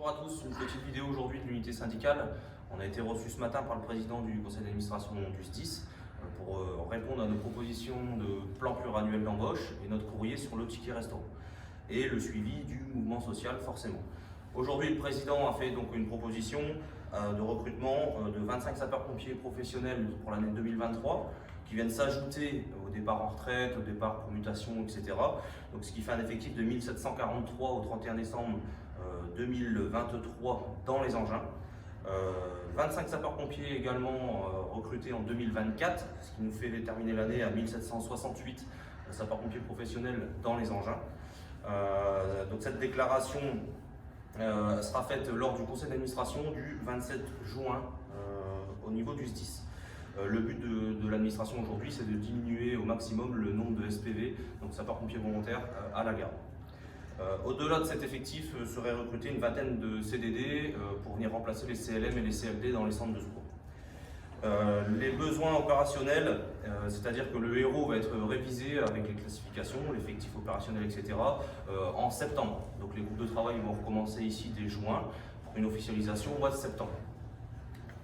Bonjour à tous, une petite vidéo aujourd'hui de l'unité syndicale. On a été reçu ce matin par le président du conseil d'administration du SDIS pour répondre à nos propositions de plan pluriannuel d'embauche et notre courrier sur le ticket restaurant et le suivi du mouvement social forcément. Aujourd'hui, le président a fait donc une proposition de recrutement de 25 sapeurs-pompiers professionnels pour l'année 2023 qui viennent s'ajouter au départ en retraite, au départ pour mutation, etc. Donc, ce qui fait un effectif de 1743 au 31 décembre 2023 dans les engins. 25 sapeurs-pompiers également recrutés en 2024, ce qui nous fait terminer l'année à 1768 sapeurs-pompiers professionnels dans les engins. Donc cette déclaration sera faite lors du conseil d'administration du 27 juin au niveau du SDIS. Le but de l'administration aujourd'hui, c'est de diminuer au maximum le nombre de SPV, donc sapeurs-pompiers volontaires, à la garde. Au-delà de cet effectif, seraient recrutés une vingtaine de CDD pour venir remplacer les CLM et les CLD dans les centres de secours. Les besoins opérationnels, c'est-à-dire que le héros va être révisé avec les classifications, l'effectif opérationnel, etc. En septembre. Donc les groupes de travail vont recommencer ici dès juin pour une officialisation au mois de septembre.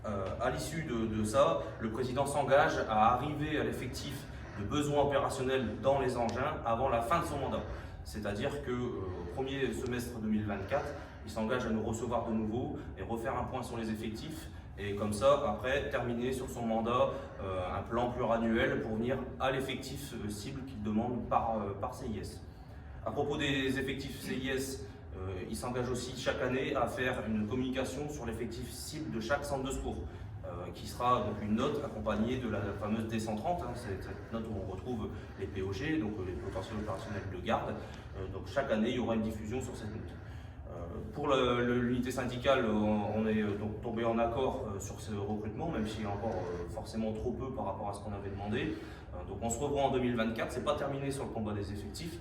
À l'issue de ça, le président s'engage à arriver à l'effectif de besoins opérationnels dans les engins avant la fin de son mandat. C'est-à-dire qu'au premier semestre 2024, il s'engage à nous recevoir de nouveau et refaire un point sur les effectifs. Et comme ça, après, terminer sur son mandat un plan pluriannuel pour venir à l'effectif cible qu'il demande par CIS. À propos des effectifs CIS, il s'engage aussi chaque année à faire une communication sur l'effectif cible de chaque centre de secours, qui sera donc une note accompagnée de la fameuse D130, c'est cette note où on retrouve les POG, donc les potentiels opérationnels de garde. Donc chaque année, il y aura une diffusion sur cette note. Pour l'unité syndicale, on est donc tombé en accord sur ce recrutement, même s'il y a encore forcément trop peu par rapport à ce qu'on avait demandé. Donc on se revoit en 2024, c'est pas terminé sur le combat des effectifs.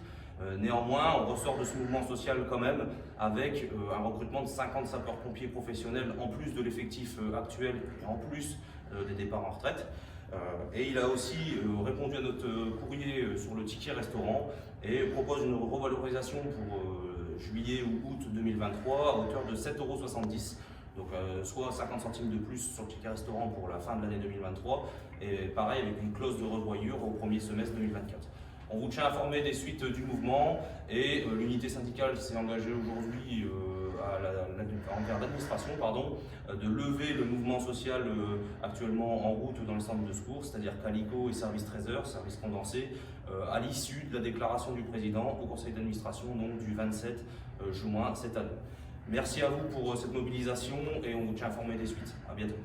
Néanmoins, on ressort de ce mouvement social quand même avec un recrutement de 50 sapeurs-pompiers professionnels en plus de l'effectif actuel et en plus des départs en retraite. Et il a aussi répondu à notre courrier sur le ticket restaurant et propose une revalorisation pour juillet ou août 2023 à hauteur de 7,70 €. Donc soit 50 centimes de plus sur le ticket restaurant pour la fin de l'année 2023 et pareil avec une clause de revoyure au premier semestre 2024. On vous tient informé des suites du mouvement et l'unité syndicale s'est engagée aujourd'hui envers l'administration de lever le mouvement social actuellement en route dans le centre de secours, c'est-à-dire Calico et service trésor, service condensé, à l'issue de la déclaration du président au conseil d'administration donc du 27 juin cette année. Merci à vous pour cette mobilisation et on vous tient informé des suites. À bientôt.